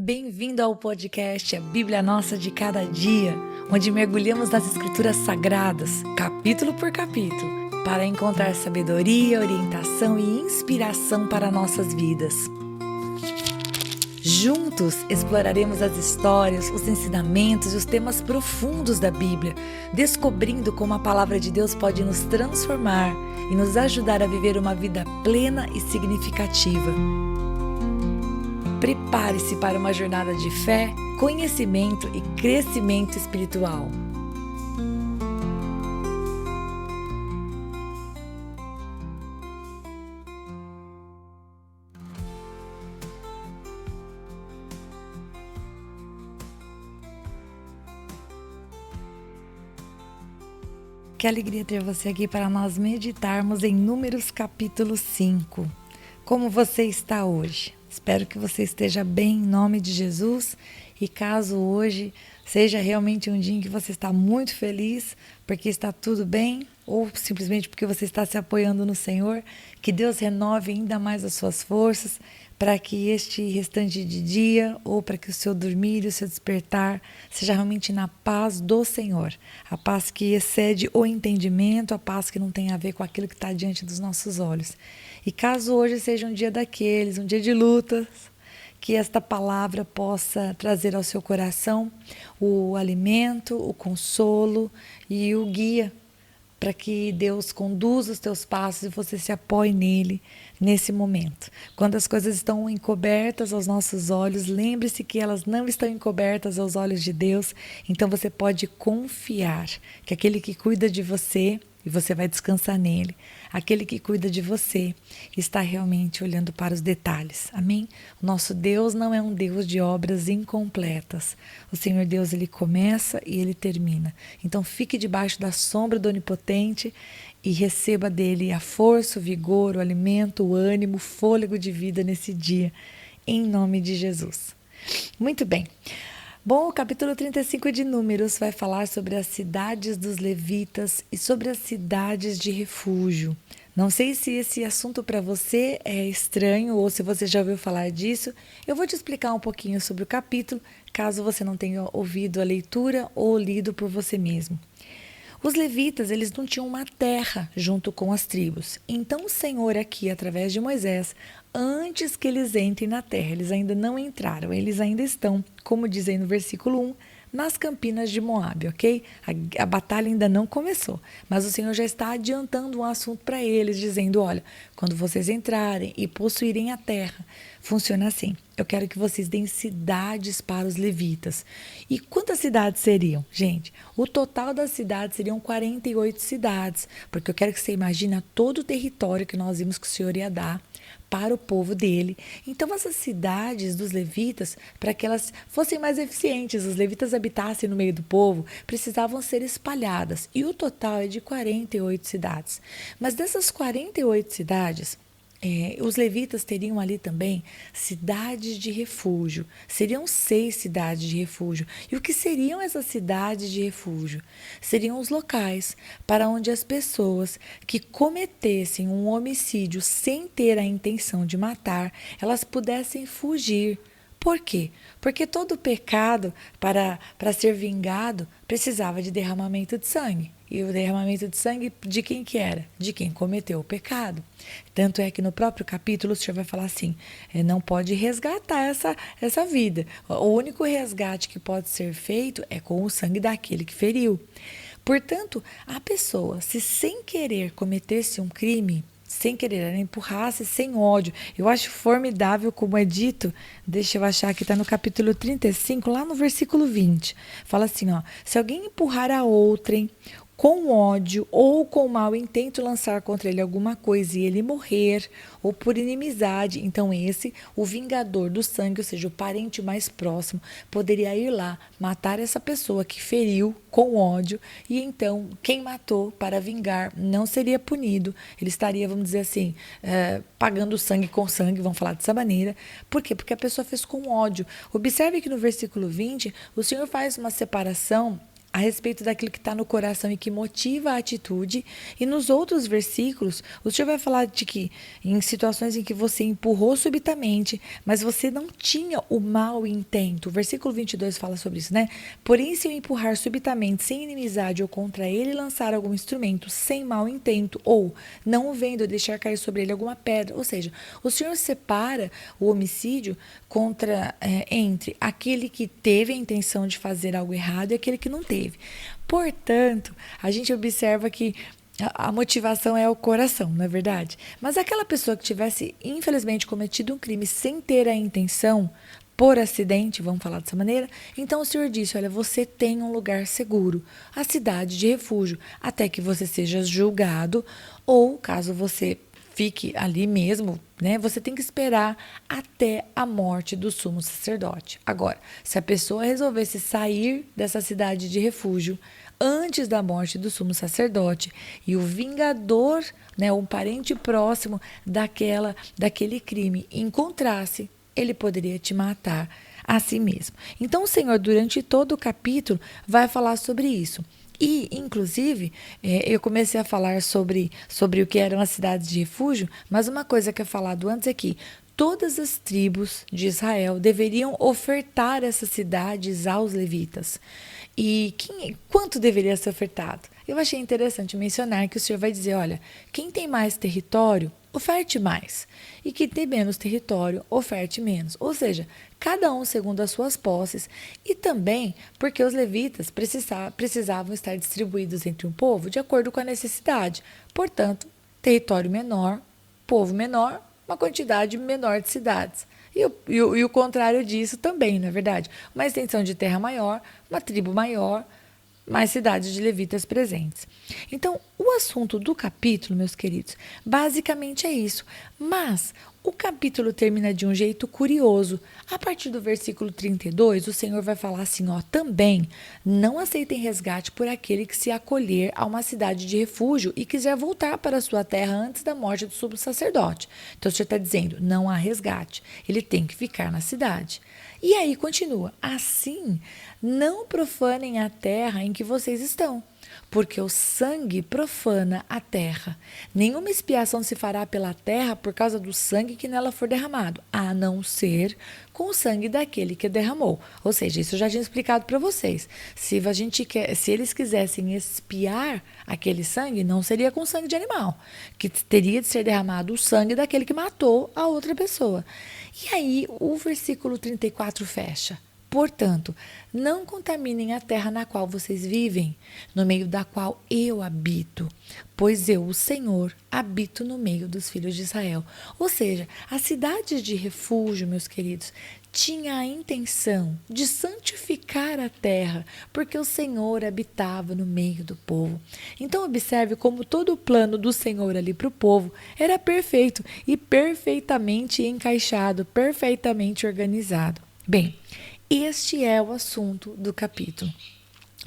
Bem-vindo ao podcast A Bíblia Nossa de Cada Dia, onde mergulhamos nas Escrituras Sagradas, capítulo por capítulo, para encontrar sabedoria, orientação e inspiração para nossas vidas. Juntos exploraremos as histórias, os ensinamentos e os temas profundos da Bíblia, descobrindo como a palavra de Deus pode nos transformar e nos ajudar a viver uma vida plena e significativa. Prepare-se para uma jornada de fé, conhecimento e crescimento espiritual. Que alegria ter você aqui para nós meditarmos em Números capítulo 5. Como você está hoje? Espero que você esteja bem em nome de Jesus, e caso hoje seja realmente um dia em que você está muito feliz porque está tudo bem ou simplesmente porque você está se apoiando no Senhor, que Deus renove ainda mais as suas forças para que este restante de dia ou para que o seu dormir e o seu despertar seja realmente na paz do Senhor, a paz que excede o entendimento, a paz que não tem a ver com aquilo que está diante dos nossos olhos. E caso hoje seja um dia daqueles, um dia de lutas, que esta palavra possa trazer ao seu coração o alimento, o consolo e o guia, para que Deus conduza os teus passos e você se apoie nele nesse momento. Quando as coisas estão encobertas aos nossos olhos, lembre-se que elas não estão encobertas aos olhos de Deus, então você pode confiar que aquele que cuida de você, e você vai descansar nele, aquele que cuida de você está realmente olhando para os detalhes, amém? O nosso Deus não é um Deus de obras incompletas. O Senhor Deus, ele começa e ele termina. Então fique debaixo da sombra do Onipotente e receba dele a força, o vigor, o alimento, o ânimo, o fôlego de vida nesse dia, em nome de Jesus. Muito bem. Bom, o capítulo 35 de Números vai falar sobre as cidades dos levitas e sobre as cidades de refúgio. Não sei se esse assunto para você é estranho ou se você já ouviu falar disso. Eu vou te explicar um pouquinho sobre o capítulo, caso você não tenha ouvido a leitura ou lido por você mesmo. Os levitas, eles não tinham uma terra junto com as tribos. Então o Senhor aqui, através de Moisés, antes que eles entrem na terra, eles ainda não entraram, eles ainda estão, como diz aí no versículo 1, nas campinas de Moabe, ok? A batalha ainda não começou, mas o Senhor já está adiantando um assunto para eles, dizendo, olha, quando vocês entrarem e possuírem a terra, funciona assim, eu quero que vocês deem cidades para os levitas. E quantas cidades seriam? Gente, o total das cidades seriam 48 cidades, porque eu quero que você imagine todo o território que nós vimos que o Senhor ia dar para o povo dele. Então essas cidades dos levitas, para que elas fossem mais eficientes, os levitas habitassem no meio do povo, precisavam ser espalhadas. E o total é de 48 cidades. Mas dessas 48 cidades, os levitas teriam ali também cidades de refúgio. Seriam 6 cidades de refúgio. E o que seriam essas cidades de refúgio? Seriam os locais para onde as pessoas que cometessem um homicídio sem ter a intenção de matar, elas pudessem fugir. Por quê? Porque todo pecado, para ser vingado, precisava de derramamento de sangue. E o derramamento de sangue de quem que era? De quem cometeu o pecado. Tanto é que no próprio capítulo o Senhor vai falar assim, não pode resgatar essa vida. O único resgate que pode ser feito é com o sangue daquele que feriu. Portanto, a pessoa, se sem querer cometesse um crime, sem querer, ela empurrasse sem ódio. Eu acho formidável como é dito, deixa eu achar que está no capítulo 35, lá no versículo 20. Fala assim, ó, se alguém empurrar a outrem com ódio ou com mau intento lançar contra ele alguma coisa e ele morrer, ou por inimizade, então o vingador do sangue, ou seja, o parente mais próximo, poderia ir lá, matar essa pessoa que feriu com ódio, e então quem matou para vingar não seria punido, ele estaria, vamos dizer assim, pagando sangue com sangue, vamos falar dessa maneira. Por quê? Porque a pessoa fez com ódio. Observe que no versículo 20, o Senhor faz uma separação a respeito daquilo que está no coração e que motiva a atitude. E nos outros versículos, o Senhor vai falar de que em situações em que você empurrou subitamente, mas você não tinha o mau intento. O versículo 22 fala sobre isso, né? Porém, se eu empurrar subitamente, sem inimizade ou contra ele, lançar algum instrumento sem mau intento, ou não o vendo, deixar cair sobre ele alguma pedra. Ou seja, o Senhor separa o homicídio entre aquele que teve a intenção de fazer algo errado e aquele que não teve. Portanto, a gente observa que a motivação é o coração, não é verdade? Mas aquela pessoa que tivesse, infelizmente, cometido um crime sem ter a intenção, por acidente, vamos falar dessa maneira, então o Senhor disse, olha, você tem um lugar seguro, a cidade de refúgio, até que você seja julgado, ou caso você fique ali mesmo, né? Você tem que esperar até a morte do sumo sacerdote. Agora, se a pessoa resolvesse sair dessa cidade de refúgio antes da morte do sumo sacerdote e o vingador, né, um parente próximo daquele crime, encontrasse, ele poderia te matar a si mesmo. Então, o Senhor, durante todo o capítulo, vai falar sobre isso. E, inclusive, eu comecei a falar sobre o que eram as cidades de refúgio, mas uma coisa que é falado antes é que todas as tribos de Israel deveriam ofertar essas cidades aos levitas. E quanto deveria ser ofertado? Eu achei interessante mencionar que o Senhor vai dizer, olha, quem tem mais território, oferte mais. E quem tem menos território, oferte menos. Ou seja, cada um segundo as suas posses. E também porque os levitas precisavam estar distribuídos entre um povo de acordo com a necessidade. Portanto, território menor, povo menor, uma quantidade menor de cidades. E o contrário disso também, não é verdade? Uma extensão de terra maior, uma tribo maior, mais cidades de levitas presentes. Então, o assunto do capítulo, meus queridos, basicamente é isso. Mas o capítulo termina de um jeito curioso. A partir do versículo 32, o Senhor vai falar assim, ó, também não aceitem resgate por aquele que se acolher a uma cidade de refúgio e quiser voltar para a sua terra antes da morte do sumo sacerdote. Então, o Senhor está dizendo, não há resgate. Ele tem que ficar na cidade. E aí continua, assim, não profanem a terra em que vocês estão, porque o sangue profana a terra. Nenhuma expiação se fará pela terra por causa do sangue que nela for derramado, a não ser com o sangue daquele que derramou. Ou seja, isso eu já tinha explicado para vocês. Se eles quisessem expiar aquele sangue, não seria com sangue de animal, que teria de ser derramado o sangue daquele que matou a outra pessoa. E aí o versículo 34 fecha. Portanto, não contaminem a terra na qual vocês vivem, no meio da qual eu habito, pois eu, o Senhor, habito no meio dos filhos de Israel. Ou seja, a cidade de refúgio, meus queridos, tinha a intenção de santificar a terra, porque o Senhor habitava no meio do povo. Então observe como todo o plano do Senhor ali para o povo era perfeito e perfeitamente encaixado, perfeitamente organizado. Bem, este é o assunto do capítulo.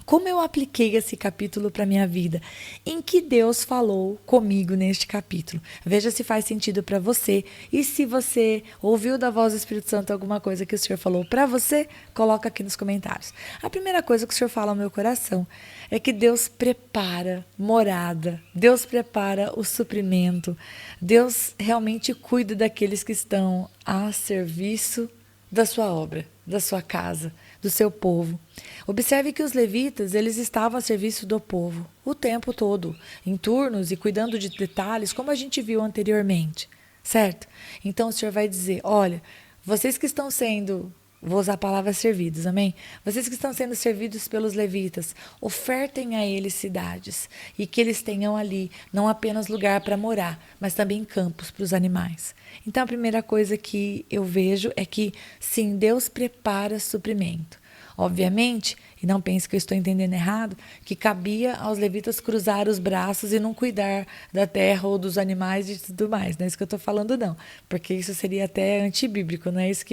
Como eu apliquei esse capítulo para a minha vida? Em que Deus falou comigo neste capítulo? Veja se faz sentido para você. E se você ouviu da voz do Espírito Santo alguma coisa que o Senhor falou para você, coloca aqui nos comentários. A primeira coisa que o Senhor fala ao meu coração é que Deus prepara morada. Deus prepara o suprimento. Deus realmente cuida daqueles que estão a serviço da sua obra, da sua casa, do seu povo. Observe que os levitas, eles estavam a serviço do povo o tempo todo, em turnos e cuidando de detalhes, como a gente viu anteriormente, certo? Então o Senhor vai dizer, olha, vocês que estão sendo, vou usar a palavra servidos, amém? Vocês que estão sendo servidos pelos levitas, ofertem a eles cidades e que eles tenham ali não apenas lugar para morar, mas também campos para os animais. Então a primeira coisa que eu vejo é que sim, Deus prepara suprimento. Obviamente, e não pense que eu estou entendendo errado, que cabia aos levitas cruzar os braços e não cuidar da terra ou dos animais e tudo mais. Não é isso que eu estou falando, não. Porque isso seria até antibíblico, não é isso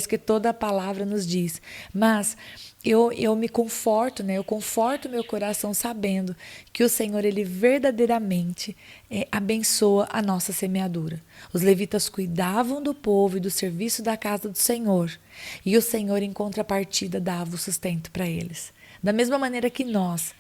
que toda a palavra nos diz. Mas eu me conforto, né? Eu conforto meu coração sabendo que o Senhor, Ele verdadeiramente abençoa a nossa semeadura. Os levitas cuidavam do povo e do serviço da casa do Senhor. E o Senhor, em contrapartida, dava o sustento para eles. Da mesma maneira que nós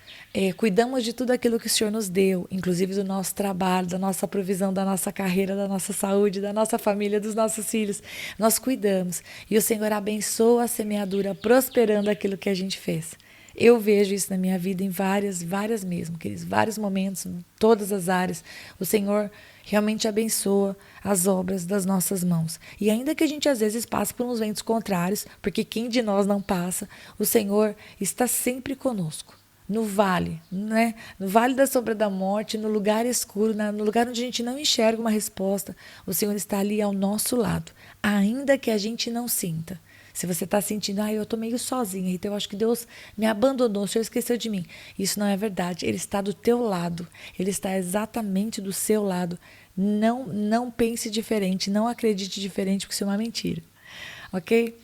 cuidamos de tudo aquilo que o Senhor nos deu, inclusive do nosso trabalho, da nossa provisão, da nossa carreira, da nossa saúde, da nossa família, dos nossos filhos, nós cuidamos. E o Senhor abençoa a semeadura, prosperando aquilo que a gente fez. Eu vejo isso na minha vida em várias mesmo, queridos, vários momentos, em todas as áreas. O Senhor realmente abençoa as obras das nossas mãos. E ainda que a gente às vezes passe por uns ventos contrários, porque quem de nós não passa, o Senhor está sempre conosco. No vale, né? No vale da sombra da morte, no lugar escuro, no lugar onde a gente não enxerga uma resposta, o Senhor está ali ao nosso lado, ainda que a gente não sinta. Se você está sentindo, eu estou meio sozinha, então eu acho que Deus me abandonou, o Senhor esqueceu de mim. Isso não é verdade, Ele está do teu lado, Ele está exatamente do seu lado. Não pense diferente, não acredite diferente, porque isso é uma mentira, ok?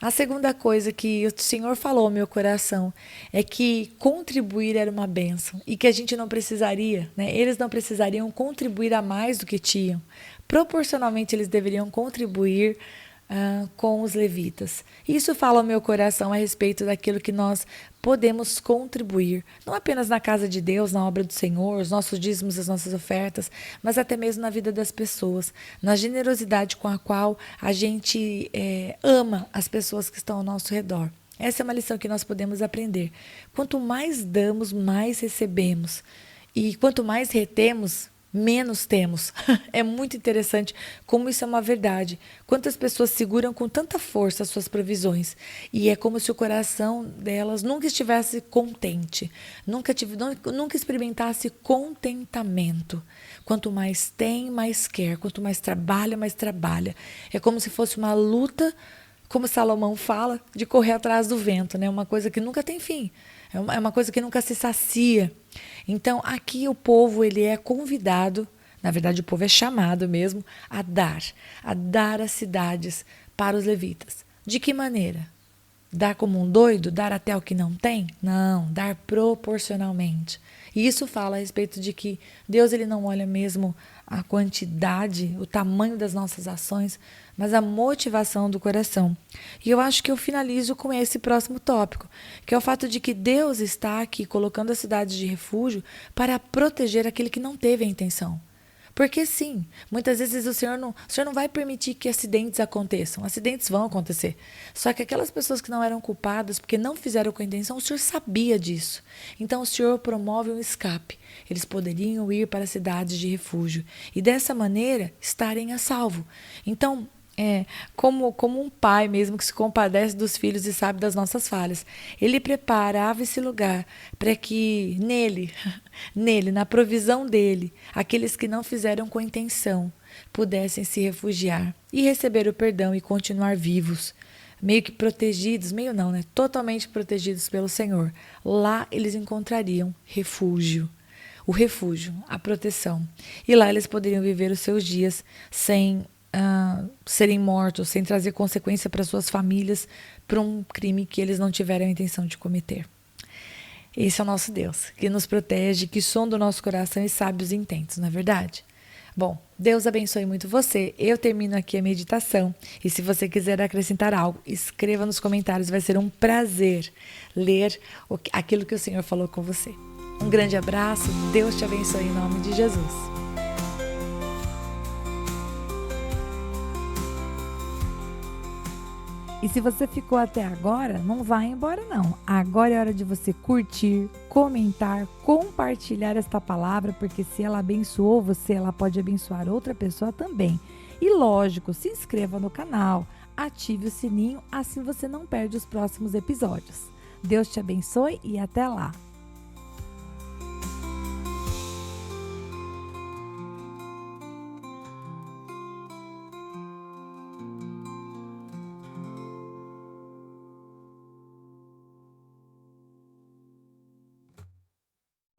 A segunda coisa que o Senhor falou ao meu coração é que contribuir era uma bênção e que a gente não precisaria, né? Eles não precisariam contribuir a mais do que tinham. Proporcionalmente, eles deveriam contribuir com os levitas. Isso fala ao meu coração a respeito daquilo que nós podemos contribuir, não apenas na casa de Deus, na obra do Senhor, os nossos dízimos, as nossas ofertas, mas até mesmo na vida das pessoas, na generosidade com a qual a gente ama as pessoas que estão ao nosso redor. Essa é uma lição que nós podemos aprender. Quanto mais damos, mais recebemos. E quanto mais retemos, menos temos. É muito interessante como isso é uma verdade. Quantas pessoas seguram com tanta força as suas provisões e é como se o coração delas nunca estivesse contente, nunca experimentasse contentamento. Quanto mais tem, mais quer. Quanto mais trabalha, mais trabalha. É como se fosse uma luta, como Salomão fala, de correr atrás do vento, né? Uma coisa que nunca tem fim. É uma coisa que nunca se sacia. Então, aqui o povo ele é convidado, na verdade o povo é chamado mesmo, a dar as cidades para os levitas. De que maneira? Dar como um doido? Dar até o que não tem? Não, dar proporcionalmente. E isso fala a respeito de que Deus ele não olha mesmo a quantidade, o tamanho das nossas ações, mas a motivação do coração. E eu acho que eu finalizo com esse próximo tópico, que é o fato de que Deus está aqui colocando as cidades de refúgio para proteger aquele que não teve a intenção. Porque sim, muitas vezes o Senhor não vai permitir que acidentes aconteçam. Acidentes vão acontecer. Só que aquelas pessoas que não eram culpadas porque não fizeram com a intenção, o Senhor sabia disso. Então o Senhor promove um escape. Eles poderiam ir para cidades de refúgio e dessa maneira estarem a salvo. Então, como um pai mesmo que se compadece dos filhos e sabe das nossas falhas. Ele preparava esse lugar para que nele, na provisão dele, aqueles que não fizeram com intenção pudessem se refugiar e receber o perdão e continuar vivos. Meio que protegidos, meio não, né? Totalmente protegidos pelo Senhor. Lá eles encontrariam refúgio. O refúgio, a proteção. E lá eles poderiam viver os seus dias sem serem mortos, sem trazer consequência para suas famílias por um crime que eles não tiveram a intenção de cometer. Esse é o nosso Deus, que nos protege, que sonda o nosso coração e sabe os intentos, não é verdade? Bom, Deus abençoe muito você. Eu termino aqui a meditação. E se você quiser acrescentar algo, escreva nos comentários. Vai ser um prazer ler aquilo que o Senhor falou com você. Um grande abraço. Deus te abençoe em nome de Jesus. E se você ficou até agora, não vai embora não. Agora é hora de você curtir, comentar, compartilhar esta palavra, porque se ela abençoou você, ela pode abençoar outra pessoa também. E lógico, se inscreva no canal, ative o sininho, assim você não perde os próximos episódios. Deus te abençoe e até lá!